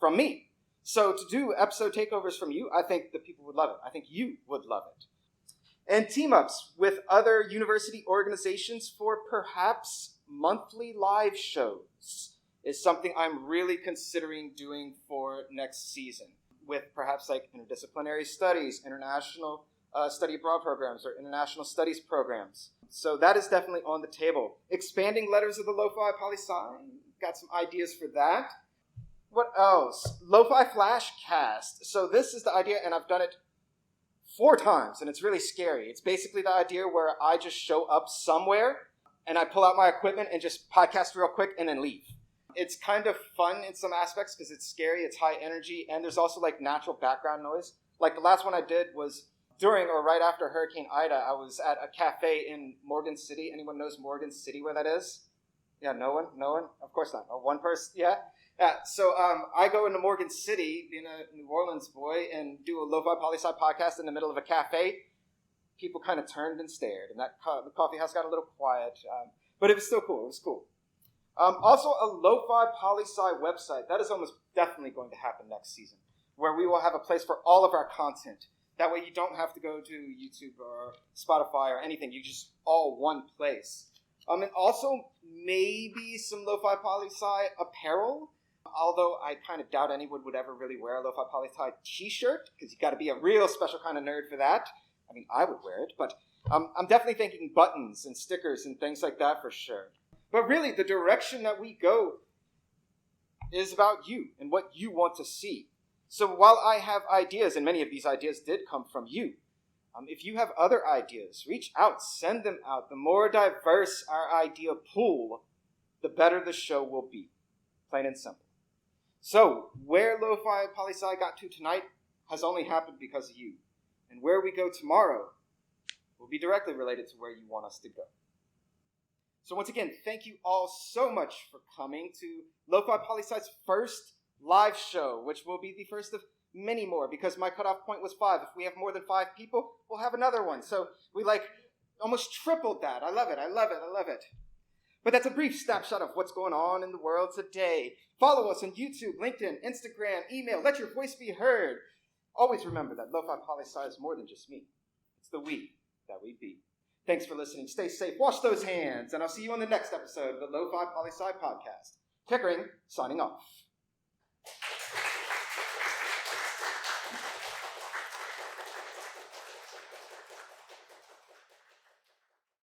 from me. So to do episode takeovers from you, I think the people would love it. I think you would love it. And team-ups with other university organizations for perhaps monthly live shows is something I'm really considering doing for next season, with perhaps like interdisciplinary studies, international study abroad programs, or international studies programs. So that is definitely on the table. Expanding letters of the Lofi Poli Sci, got some ideas for that. What else? Lo-Fi Flash Cast. So this is the idea, and I've done it 4 times, and it's really scary. It's basically the idea where I just show up somewhere, and I pull out my equipment and just podcast real quick and then leave. It's kind of fun in some aspects because it's scary, it's high energy, and there's also like natural background noise. Like the last one I did was during or right after Hurricane Ida. I was at a cafe in Morgan City. Anyone knows Morgan City where that is? Yeah, no one? Of course not. Oh, one person? Yeah. So I go into Morgan City, being a New Orleans boy, and do a Lofi Poli Sci podcast in the middle of a cafe. People kind of turned and stared, and the coffee house got a little quiet. But it was still cool. It was cool. Also, a Lofi Poli Sci website. That is almost definitely going to happen next season, where we will have a place for all of our content. That way you don't have to go to YouTube or Spotify or anything. You just all one place. And also maybe some Lofi Poli Sci apparel. Although I kind of doubt anyone would ever really wear a Lofi Poli Sci t-shirt, because you got to be a real special kind of nerd for that. I mean, I would wear it, but I'm definitely thinking buttons and stickers and things like that for sure. But really, the direction that we go is about you and what you want to see. So while I have ideas, and many of these ideas did come from you, if you have other ideas, reach out, send them out. The more diverse our idea pool, the better the show will be. Plain and simple. So, where Lofi Poli Sci got to tonight has only happened because of you. And where we go tomorrow will be directly related to where you want us to go. So once again, thank you all so much for coming to Lofi Poli Sci's first live show, which will be the first of many more, because my cutoff point was 5. If we have more than 5 people, we'll have another one. So we almost tripled that. I love it. But that's a brief snapshot of what's going on in the world today. Follow us on YouTube, LinkedIn, Instagram, email. Let your voice be heard. Always remember that Lofi Poli Sci is more than just me. It's the we that we be. Thanks for listening. Stay safe. Wash those hands. And I'll see you on the next episode of the Lofi Poli Sci podcast. Pickering, signing off.